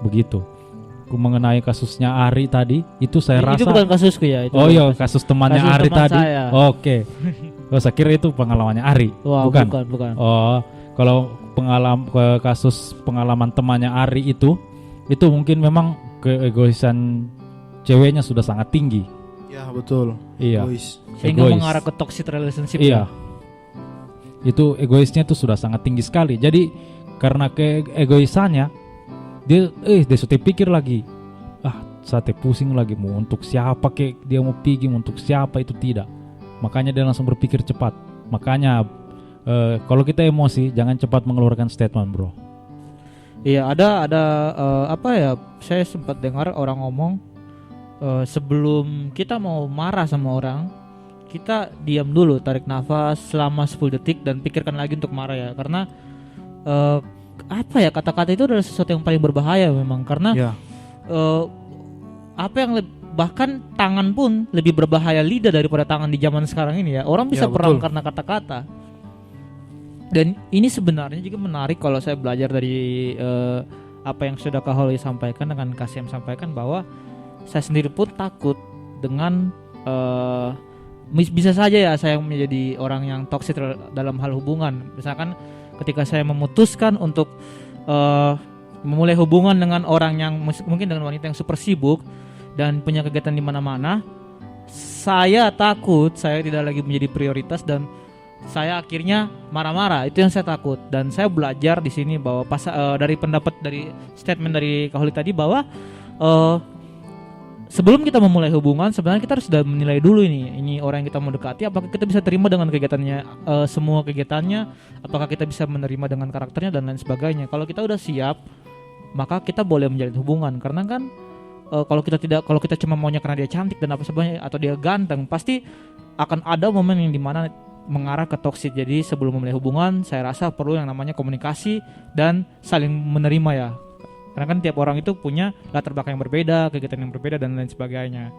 Begitu. Mengenai kasusnya Ari tadi, itu saya rasa itu bukan kasusku ya. Itu oh iya, kasus temannya kasus Ari teman tadi. saya. Oke. Oh, saya kira itu pengalamannya Ari. Wah, bukan. bukan. Oh, kalau kasus pengalaman temannya Ari itu mungkin memang keegoisan ceweknya sudah sangat tinggi. Ya betul. Iya. Egois. Sehingga Egois. mengarah ke toxic relationship. Iya. Ya? Itu egoisnya itu sudah sangat tinggi sekali. Jadi karena keegoisannya dia sudah pikir lagi. Saya pusing lagi mau untuk siapa dia mau pergi, mau untuk siapa itu tidak. Makanya dia langsung berpikir cepat. Makanya kalau kita emosi jangan cepat mengeluarkan statement, bro. Iya, ada apa ya? Saya sempat dengar orang ngomong sebelum kita mau marah sama orang, kita diam dulu, tarik nafas selama 10 detik dan pikirkan lagi untuk marah ya. Karena apa ya, kata-kata itu adalah sesuatu yang paling berbahaya memang karena apa yang bahkan tangan pun lebih berbahaya lidah daripada tangan di zaman sekarang ini ya. Orang bisa perang karena kata-kata. Dan ini sebenarnya juga menarik kalau saya belajar dari apa yang sudah Kak Holly sampaikan dengan Kasem sampaikan, bahwa saya sendiri pun takut dengan bisa saja ya saya menjadi orang yang toksik dalam hal hubungan. Misalkan ketika saya memutuskan untuk memulai hubungan dengan orang yang mungkin dengan wanita yang super sibuk dan punya kegiatan di mana-mana, saya takut saya tidak lagi menjadi prioritas dan saya akhirnya marah-marah. Itu yang saya takut. Dan saya belajar di sini bahwa dari pendapat dari statement dari Kak Holly tadi bahwa sebelum kita memulai hubungan sebenarnya kita harus sudah menilai dulu ini orang yang kita mau dekati, apakah kita bisa terima dengan kegiatannya, semua kegiatannya, apakah kita bisa menerima dengan karakternya dan lain sebagainya. Kalau kita udah siap, maka kita boleh menjalin hubungan. Karena kan kalau kita cuma maunya karena dia cantik dan apa sebagainya atau dia ganteng, pasti akan ada momen yang dimana mengarah ke toksik. Jadi sebelum memulai hubungan, saya rasa perlu yang namanya komunikasi dan saling menerima ya. Karena kan tiap orang itu punya latar belakang yang berbeda, kegiatan yang berbeda dan lain sebagainya.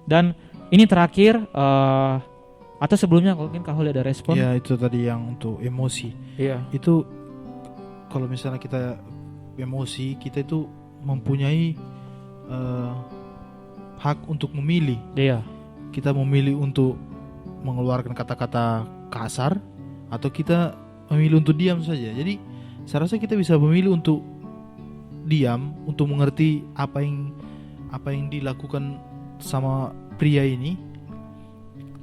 Dan ini terakhir atau sebelumnya mungkin Kak Holly ada respon? Ya itu tadi yang untuk emosi. Iya. Itu kalau misalnya kita emosi, kita itu mempunyai hak untuk memilih. Iya. Kita memilih untuk mengeluarkan kata-kata kasar atau kita memilih untuk diam saja. Jadi saya rasa kita bisa memilih untuk diam, untuk mengerti apa yang dilakukan sama pria ini,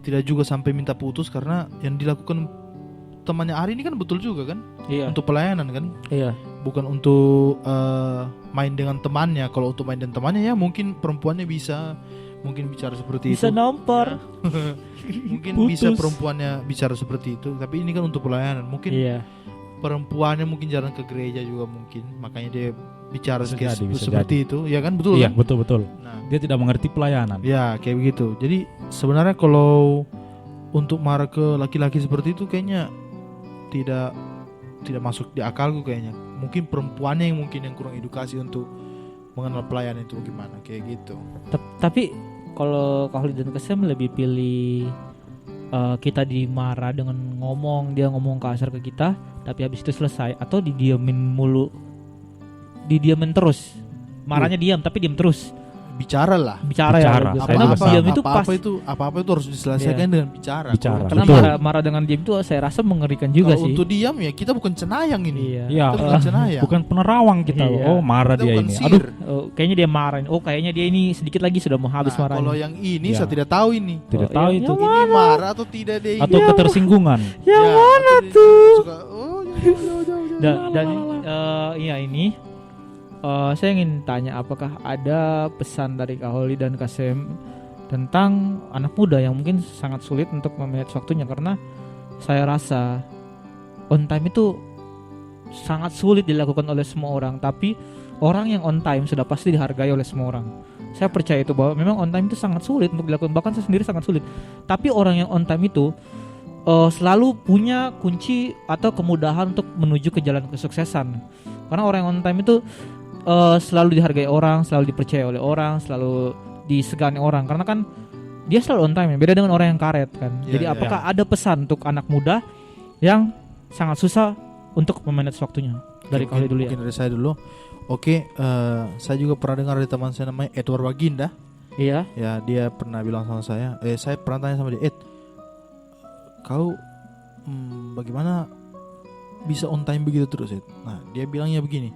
tidak juga sampai minta putus karena yang dilakukan temannya Ari ini kan betul juga kan, untuk pelayanan kan, bukan untuk main dengan temannya. Kalau untuk main dengan temannya ya mungkin perempuannya bisa mungkin bicara seperti bisa itu, nampar mungkin bisa perempuannya bicara seperti itu, tapi ini kan untuk pelayanan. Mungkin perempuannya mungkin jarang ke gereja juga mungkin, makanya dia bicara seperti itu, ya kan, betul? Iya, kan? betul. Nah, dia tidak mengerti pelayanan. Ya, kayak begitu. Jadi sebenarnya kalau untuk marah ke laki-laki seperti itu kayaknya tidak masuk di akalku kayaknya. Mungkin perempuannya yang kurang edukasi untuk mengenal pelayanan itu gimana, kayak gitu. Tapi kalau Kak Holly dan Kasem lebih pilih kita dimarah dengan dia ngomong kasar ke kita, tapi habis itu selesai, atau didiamin terus, marahnya diam tapi diam terus? bicara lah. Bicara ya. Bicara. Bagus. Karena Apa-apa- diam itu pas. apa-apa itu harus diselesaikan dengan bicara. Bicara. Karena Betul. marah dengan diam itu saya rasa mengerikan juga Kalau sih. untuk diam ya kita bukan cenayang ini. Iya. Iya. Kita bukan cenayang. Bukan penerawang kita. Iya. Oh, marah Kita dia bukan ini. sihir. Aduh, Oh, kayaknya dia marah. Oh, kayaknya dia ini sedikit lagi sudah mau habis Nah, marahnya. kalau yang ini Ya. saya tidak tahu ini. tidak Oh, tahu iya. itu. Ini marah atau tidak dia ini. Atau ketersinggungan. Yang Ya, mana atau dia tuh? suka, oh, jauh. Dan iya ini saya ingin tanya apakah ada pesan dari Kak Holly dan Kak Sem tentang anak muda yang mungkin sangat sulit untuk memanage waktunya, karena saya rasa on time itu sangat sulit dilakukan oleh semua orang, tapi orang yang on time sudah pasti dihargai oleh semua orang. Saya percaya itu bahwa memang on time itu sangat sulit untuk dilakukan, bahkan saya sendiri sangat sulit. Tapi orang yang on time itu selalu punya kunci atau kemudahan untuk menuju ke jalan kesuksesan. Karena orang yang on time itu selalu dihargai orang, selalu dipercaya oleh orang, selalu disegani orang. Karena kan dia selalu on time ya, beda dengan orang yang karet kan. Iya, Jadi iya. apakah ada pesan untuk anak muda yang sangat susah untuk memanage waktunya? Dari Kak Holly dulu ya. Mungkin dari saya dulu. Oke, saya juga pernah dengar dari teman saya namanya Edward Baginda. Iya. Ya, dia pernah bilang sama saya pernah tanya sama dia, kau bagaimana bisa on time begitu terus, Ed? Nah, dia bilangnya begini,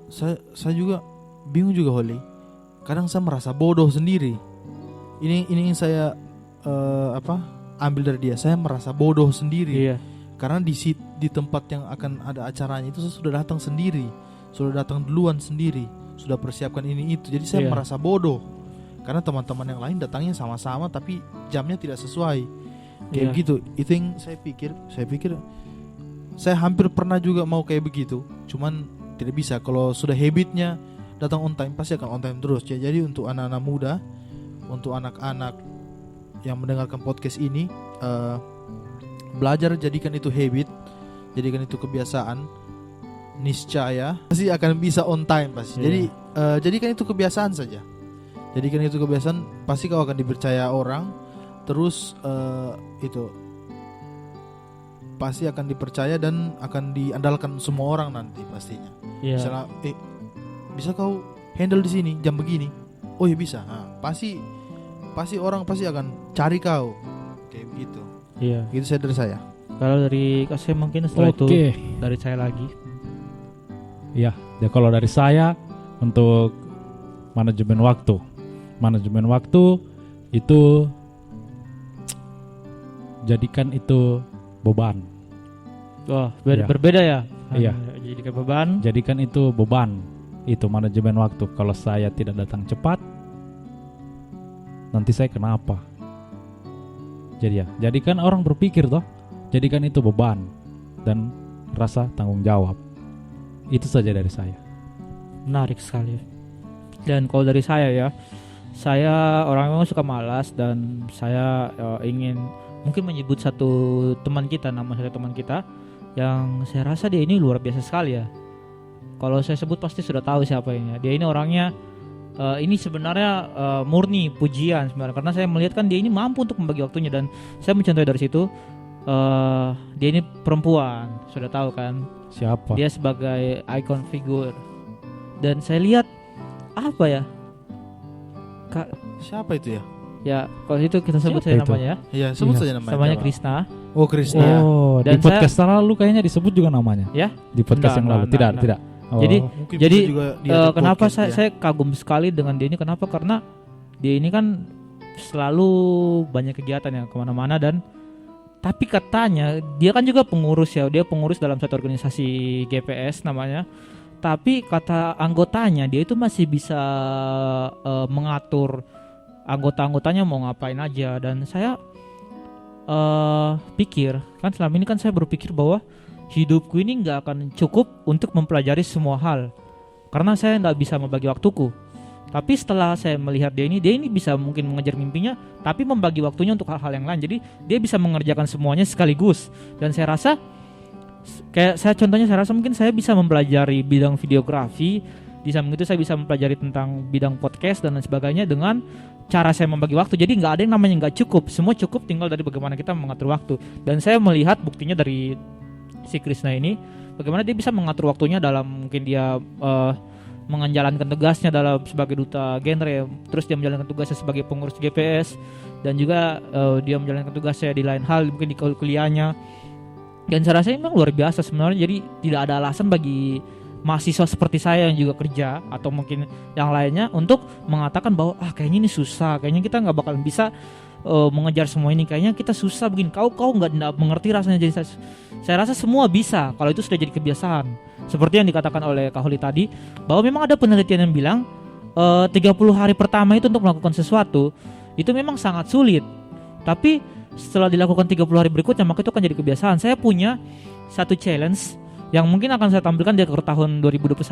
saya juga bingung juga, Holly. Kadang saya merasa bodoh sendiri. Ini yang saya ambil dari dia. Saya merasa bodoh sendiri. Iya. Karena di tempat yang akan ada acaranya itu saya sudah datang sendiri, sudah datang duluan sendiri, sudah persiapkan ini itu. Jadi saya Iya. merasa bodoh karena teman-teman yang lain datangnya sama-sama tapi jamnya tidak sesuai. Kayak Iya. gitu. Itu yang saya pikir saya hampir pernah juga mau kayak begitu, cuman tidak bisa. Kalau sudah habitnya datang on time, pasti akan on time terus. Jadi untuk anak-anak muda, untuk anak-anak yang mendengarkan podcast ini, belajar jadikan itu habit, jadikan itu kebiasaan, niscaya pasti akan bisa on time pasti. Iya. Jadi jadikan itu kebiasaan saja. Jadikan itu kebiasaan, pasti kau akan dipercaya orang. Terus itu pasti akan dipercaya dan akan diandalkan semua orang nanti pastinya. Iya. Misalnya, bisa kau handle di sini jam begini? Oh ya bisa. Nah, pasti orang pasti akan cari kau. Kayak begitu. Iya. Gitu saya dari saya. Kalau dari Kak Sem mungkin setelah itu Oke. dari saya lagi. Ya, kalau dari saya untuk manajemen waktu. Manajemen waktu itu jadikan itu beban. Wah, Iya. berbeda ya. Iya. Jadi ke beban. Jadikan itu beban. Itu manajemen waktu. Kalau saya tidak datang cepat, nanti saya kenapa? Jadi ya, jadikan orang berpikir toh. Jadikan itu beban dan rasa tanggung jawab. Itu saja dari saya. Menarik sekali. Dan kalau dari saya ya, saya orang memang suka malas dan saya ingin mungkin menyebut satu teman kita, nama satu teman kita yang saya rasa dia ini luar biasa sekali ya. Kalau saya sebut pasti sudah tahu siapa ini. Dia ini orangnya ini sebenarnya murni pujian sebenarnya, karena saya melihat kan dia ini mampu untuk membagi waktunya, dan saya mencontohi dari situ. Dia ini perempuan, sudah tahu kan? Siapa? Dia sebagai icon figure. Dan saya lihat apa ya? Siapa itu ya? Ya, kalau itu kita sebut Siapa saja itu? namanya. Iya, sebut Iya, saja namanya. Namanya Coba. Krisna. Oh, Krisna. Oh, Dan di podcast lalu kayaknya disebut juga namanya. Ya? Di podcast yang lalu. Tidak. Enggak. Oh. Jadi, Mungkin Jadi, bisa juga dia ada kenapa podcast ya. saya kagum sekali dengan dia ini? Kenapa? Karena dia ini kan selalu banyak kegiatan ya kemana-mana, dan tapi katanya dia kan juga pengurus ya, dia pengurus dalam satu organisasi GPS namanya. Tapi kata anggotanya dia itu masih bisa mengatur anggota-anggotanya mau ngapain aja. Dan saya pikir kan selama ini kan saya berpikir bahwa hidupku ini nggak akan cukup untuk mempelajari semua hal karena saya nggak bisa membagi waktuku. Tapi setelah saya melihat dia ini bisa mungkin mengejar mimpinya, tapi membagi waktunya untuk hal-hal yang lain. Jadi dia bisa mengerjakan semuanya sekaligus. Dan saya rasa, kayak saya contohnya, saya rasa mungkin saya bisa mempelajari bidang videografi. Di samping itu saya bisa mempelajari tentang bidang podcast dan lain sebagainya dengan cara saya membagi waktu. Jadi nggak ada yang namanya nggak cukup. Semua cukup, tinggal dari bagaimana kita mengatur waktu. Dan saya melihat buktinya dari si Krisna ini, bagaimana dia bisa mengatur waktunya dalam mungkin dia menjalankan tugasnya dalam sebagai duta genre, terus dia menjalankan tugasnya sebagai pengurus GPS, dan juga dia menjalankan tugasnya di lain hal, mungkin di kuliahnya. Dan saya rasa ini memang luar biasa sebenarnya. Jadi tidak ada alasan bagi mahasiswa seperti saya yang juga kerja atau mungkin yang lainnya untuk mengatakan bahwa kayaknya ini susah, kayaknya kita nggak bakal bisa mengejar semua ini, kayaknya kita susah begini, kau nggak mengerti rasanya. Jadi saya rasa semua bisa kalau itu sudah jadi kebiasaan. Seperti yang dikatakan oleh Kak Holi tadi, bahwa memang ada penelitian yang bilang 30 hari pertama itu untuk melakukan sesuatu itu memang sangat sulit, tapi setelah dilakukan 30 hari berikutnya maka itu akan jadi kebiasaan. Saya punya satu challenge yang mungkin akan saya tampilkan di akhir tahun 2021.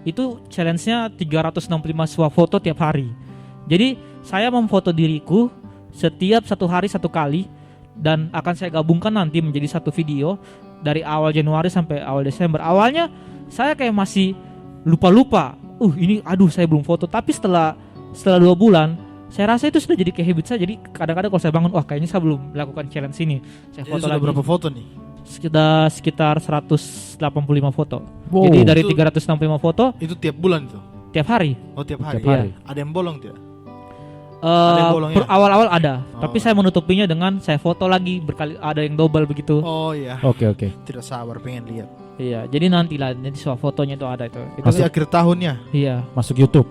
Itu challenge-nya 365 swafoto tiap hari. Jadi saya memfoto diriku setiap 1 hari 1 kali, dan akan saya gabungkan nanti menjadi satu video dari awal Januari sampai awal Desember. Awalnya saya kayak masih lupa-lupa, ini saya belum foto, tapi setelah 2 bulan saya rasa itu sudah jadi kayak habit saya. Jadi kadang-kadang kalau saya bangun, kayaknya saya belum melakukan challenge ini, saya foto sudah lagi. berapa foto nih? Sekitar 185 foto. Wow. Jadi dari Itu- 365 foto Itu tiap bulan itu? tiap hari. Oh tiap hari? Tiap hari. Ada yang bolong tidak? Ada yang bolongnya? Awal-awal ada, Oh. tapi saya menutupinya dengan saya foto lagi berkali, ada yang double begitu. Oh iya. Oke. Tidak sabar pengen lihat. Iya, jadi nanti fotonya itu ada itu. Pasti akhir tahunnya. Iya. Masuk YouTube.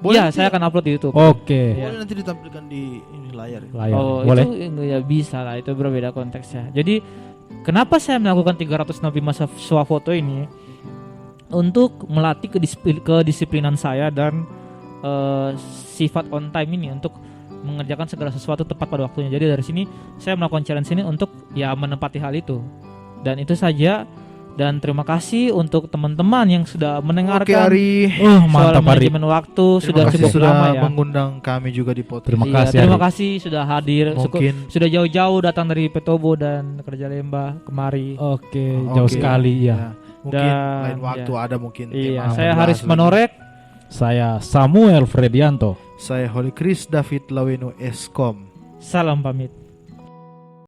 Iya, saya tidak? akan upload di YouTube. Oke. Iya. Boleh nanti ditampilkan di ini layar. Layar. Oh, Boleh. itu ya bisa lah, itu berbeda konteksnya. Jadi kenapa saya melakukan 365 swafoto ini? Untuk melatih kedisiplinan saya dan sifat on time ini untuk mengerjakan segala sesuatu tepat pada waktunya. Jadi dari sini saya melakukan challenge ini untuk menempati hal itu. Dan itu saja. Dan terima kasih untuk teman-teman yang sudah Oke mendengarkan Ari. soal Mantap Ari. manajemen waktu. Terima Sudah kasih cukup sudah lama ya. mengundang kami juga di podcast. Terima Iya, kasih, terima Ari. kasih sudah hadir. Mungkin Sudah jauh-jauh datang dari Petobo dan Kerja Lembah kemari. Oke, jauh Oke. sekali ya. ya, mungkin Dan, lain waktu ada mungkin. Iya, tema saya pembahasan Haris lagi. Manorek. Saya Samuel Fredianto. Saya Holy Chris David Laweno Eskom. Salam pamit.